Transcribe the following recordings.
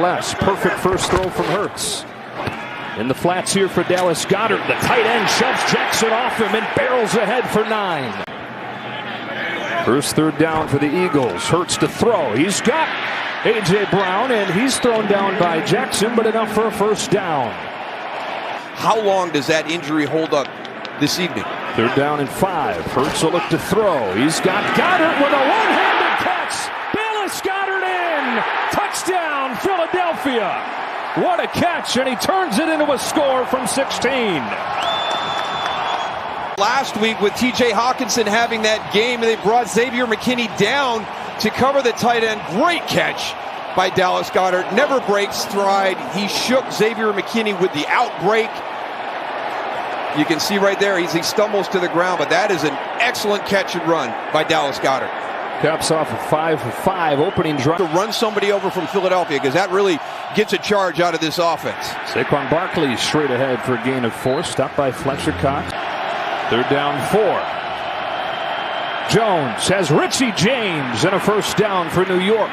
less. Perfect first throw from Hurts. In the flats here for Dallas Goedert. The tight end shoves Jackson off him and barrels ahead for 9. First third down for the Eagles. Hurts to throw. He's got A.J. Brown, and he's thrown down by Jackson, but enough for a first down. How long does that injury hold up this evening? Third down and 5. Hurts will look to throw. He's got Goedert with a one-handed catch. Dallas Goedert in. Touchdown, Philadelphia. What a catch, and he turns it into a score from 16. Last week with T.J. Hawkinson having that game, they brought Xavier McKinney down to cover the tight end. Great catch by Dallas Goedert. Never breaks stride. He shook Xavier McKinney with the outbreak. You can see right there, he stumbles to the ground, but that is an excellent catch and run by Dallas Goedert. Caps off a 5-for-5 opening drive. To run somebody over from Philadelphia, because that really gets a charge out of this offense. Saquon Barkley straight ahead for a gain of 4. Stopped by Fletcher Cox. Third down 4. Jones has Richie James and a first down for New York.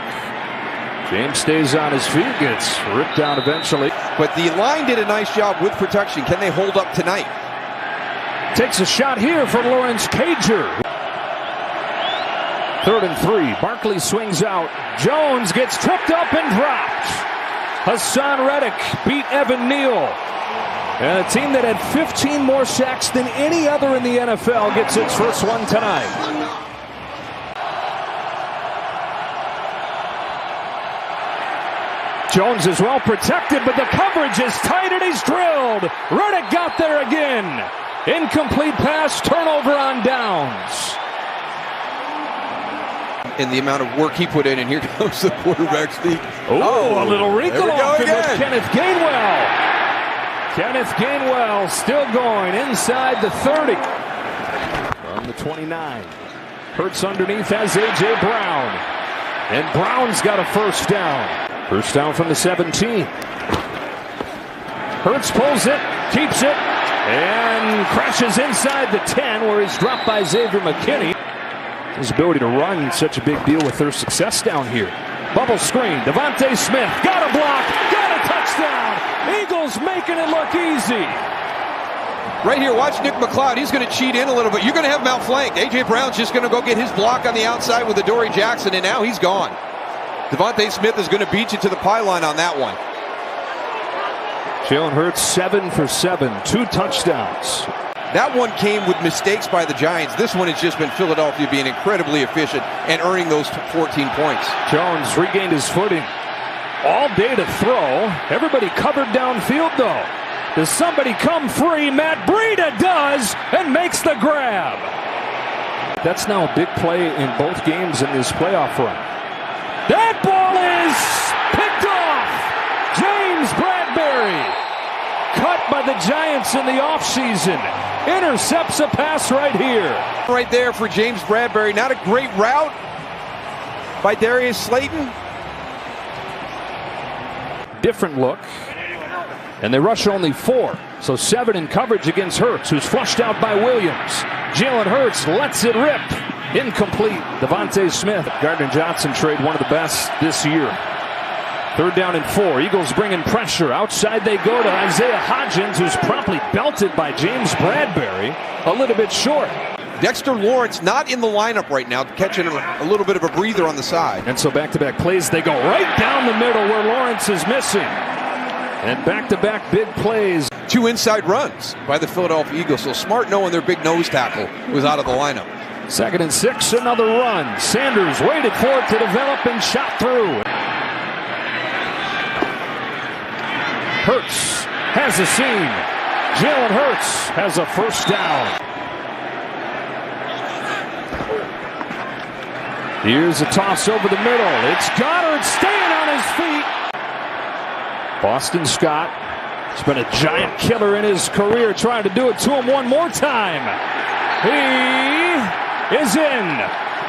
James stays on his feet, gets ripped down eventually. But the line did a nice job with protection. Can they hold up tonight? Takes a shot here from Lawrence Cager. Third and 3. Barkley swings out. Jones gets tripped up and dropped. Hassan Reddick beat Evan Neal. And a team that had 15 more sacks than any other in the NFL gets its first one tonight. Jones is well protected, but the coverage is tight and he's drilled. Reddick got there again. Incomplete pass, turnover on downs. And the amount of work he put in, and here comes the quarterback sneak. Oh, a little wrinkle off him with Kenneth Gainwell. Kenneth Gainwell still going inside the 30. From the 29. Hurts underneath has A.J. Brown. And Brown's got a first down. First down from the 17. Hurts pulls it, keeps it, and crashes inside the 10 where he's dropped by Xavier McKinney. His ability to run such a big deal with their success down here. Bubble screen, Devontae Smith, got a block, got a touchdown. Eagles making it look easy. Right here, watch Nick McLeod. He's going to cheat in a little bit. You're going to have him outflanked. A.J. Brown's just going to go get his block on the outside with Adoree Jackson, and now he's gone. Devontae Smith is going to beat you to the pylon on that one. Jalen Hurts 7 for 7, 2 touchdowns. That one came with mistakes by the Giants. This one has just been Philadelphia being incredibly efficient and earning those 14 points. Jones regained his footing. All day to throw. Everybody covered downfield though. Does somebody come free? Matt Breida does and makes the grab. That's now a big play in both games in this playoff run. That ball is picked off. James Bradbury, cut by the Giants in the offseason, intercepts a pass right here. Right there for James Bradbury. Not a great route by Darius Slayton. Different look. And they rush only 4. So 7 in coverage against Hurts, who's flushed out by Williams. Jalen Hurts lets it rip. Incomplete. Devontae Smith. Gardner-Johnson trade, one of the best this year. Third down and 4. Eagles bringing pressure. Outside they go to Isaiah Hodgins, who's promptly belted by James Bradbury. A little bit short. Dexter Lawrence not in the lineup right now, catching a little bit of a breather on the side. And so back-to-back plays. They go right down the middle where Lawrence is missing. And back-to-back big plays. 2 inside runs by the Philadelphia Eagles. So smart knowing their big nose tackle was out of the lineup. 2nd and 6, another run. Sanders waited for it to develop and shot through. Hurts has a seam. Jalen Hurts has a first down. Here's a toss over the middle. It's Goddard staying on his feet. Boston Scott has been a giant killer in his career, trying to do it to him one more time. He is in.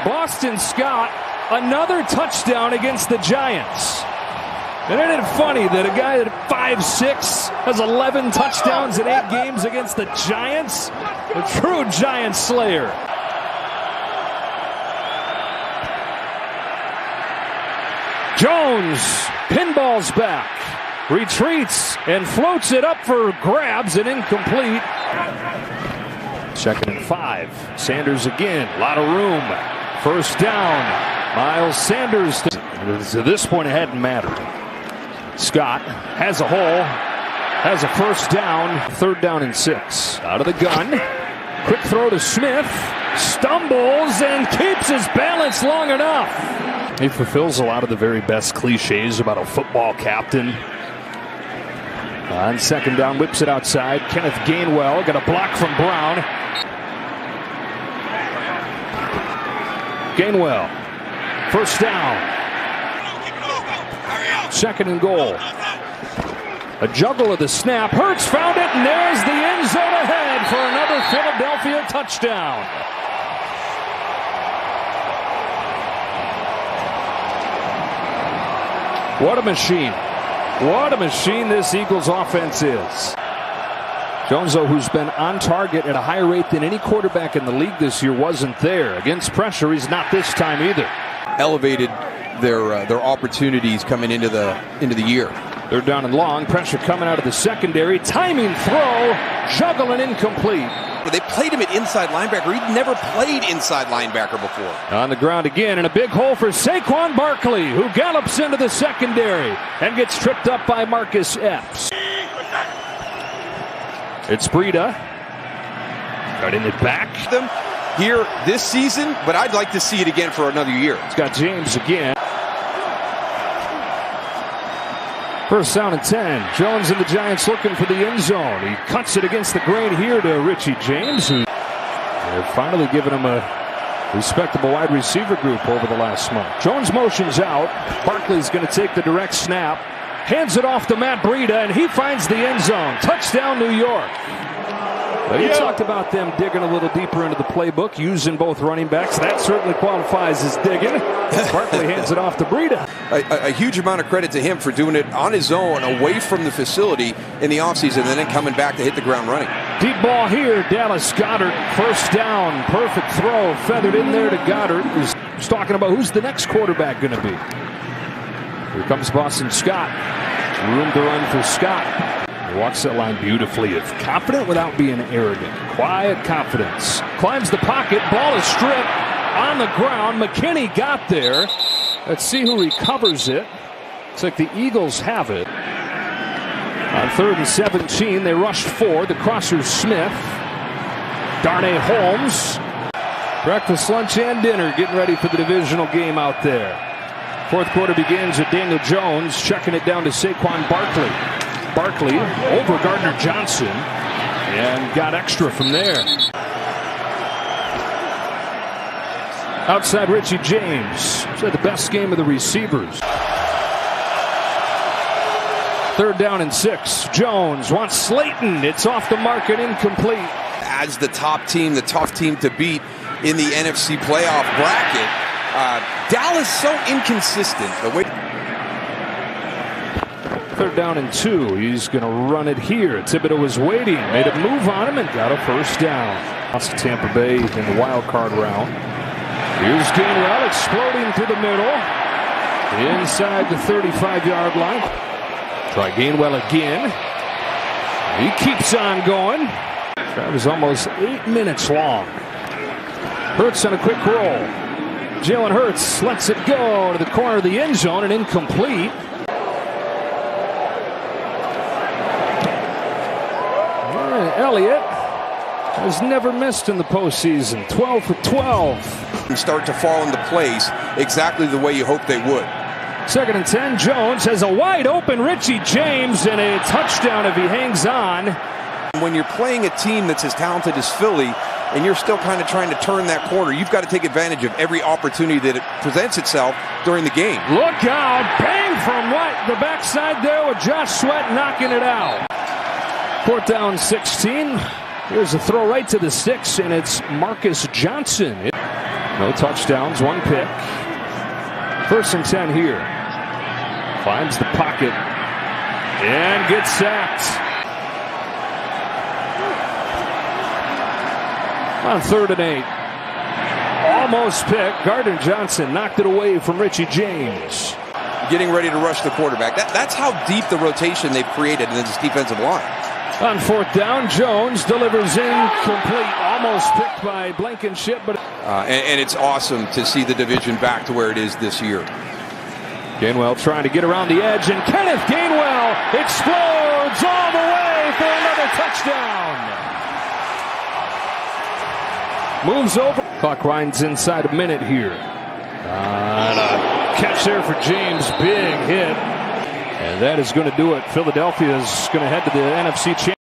Boston Scott, another touchdown against the Giants. And isn't it funny that a guy at 5'6" has 11 touchdowns in 8 games against the Giants? A true Giant slayer. Jones pinballs back, retreats, and floats it up for grabs and incomplete. 2nd and 5. Sanders again. A lot of room. First down. Miles Sanders. To this point, it hadn't mattered. Scott has a hole. Has a first down. 3rd down and 6. Out of the gun. Quick throw to Smith. Stumbles and keeps his balance long enough. He fulfills a lot of the very best cliches about a football captain. On 2nd down, whips it outside. Kenneth Gainwell got a block from Brown. Gainwell, first down. 2nd and goal. A juggle of the snap. Hurts found it, and there's the end zone ahead for another Philadelphia touchdown. What a machine. What a machine this Eagles offense is. Jones, though, who's been on target at a higher rate than any quarterback in the league this year, wasn't there. Against pressure, he's not this time either. Elevated their opportunities coming into the year. They're down and long. Pressure coming out of the secondary. Timing throw. Juggle and incomplete. They played him at inside linebacker. He'd never played inside linebacker before. On the ground again, and a big hole for Saquon Barkley, who gallops into the secondary and gets tripped up by Marcus Epps. It's Breida. Cutting it back. Them here this season, but I'd like to see it again for another year. It's got James again. First down and 10. Jones and the Giants looking for the end zone. He cuts it against the grain here to Richie James, who they've finally given him a respectable wide receiver group over the last month. Jones motions out. Barkley's going to take the direct snap. Hands it off to Matt Breida, and he finds the end zone. Touchdown, New York. Well, you talked about them digging a little deeper into the playbook, using both running backs. That certainly qualifies as digging. Barkley hands it off to Breida. A huge amount of credit to him for doing it on his own, away from the facility in the offseason, and then coming back to hit the ground running. Deep ball here. Dallas Goedert, first down. Perfect throw. Feathered in there to Goedert. He's talking about who's the next quarterback going to be. Here comes Boston Scott. Room to run for Scott. He walks that line beautifully. It's confident without being arrogant. Quiet confidence. Climbs the pocket. Ball is stripped on the ground. McKinney got there. Let's see who recovers it. Looks like the Eagles have it. On 3rd and 17, they rushed 4. The crosser Smith. Darnay Holmes. Breakfast, lunch, and dinner getting ready for the divisional game out there. 4th quarter begins with Daniel Jones checking it down to Saquon Barkley. Barkley over Gardner Johnson and got extra from there. Outside Richie James. He's had the best game of the receivers. 3rd down and 6. Jones wants Slayton. It's off the mark and incomplete. As the top team, the tough team to beat in the NFC playoff bracket. Dallas so inconsistent. 3rd down and 2. He's going to run it here. Thibodeau was waiting, made a move on him, and got a first down. Lost to Tampa Bay in the wild card round. Here's Gainwell exploding to the middle. Inside the 35-yard line. Try Gainwell again. He keeps on going. That was almost 8 minutes long. Hurts on a quick roll. Jalen Hurts lets it go to the corner of the end zone and incomplete. Elliott has never missed in the postseason. 12 for 12. And start to fall into place exactly the way you hope they would. 2nd and 10. Jones has a wide open Richie James and a touchdown if he hangs on. When you're playing a team that's as talented as Philly and you're still kind of trying to turn that corner, you've got to take advantage of every opportunity that it presents itself during the game. Look out. Bang from the backside there with Josh Sweat knocking it out. 4th down 16. Here's a throw right to the 6, and it's Marcus Johnson. No touchdowns, 1 pick. 1st and 10 here. Finds the pocket and gets sacked. On 3rd and 8. Almost picked. Gardner Johnson knocked it away from Richie James. getting ready to rush the quarterback. That's how deep the rotation they've created in this defensive line. On fourth down, Jones delivers incomplete, almost picked by Blankenship, but and it's awesome to see the division back to where it is this year. Gainwell trying to get around the edge, and Kenneth Gainwell explodes all the way for another touchdown. Moves over. Clock winds inside a minute here. And a catch there for James. Big hit. And that is going to do it. Philadelphia is going to head to the NFC Championship.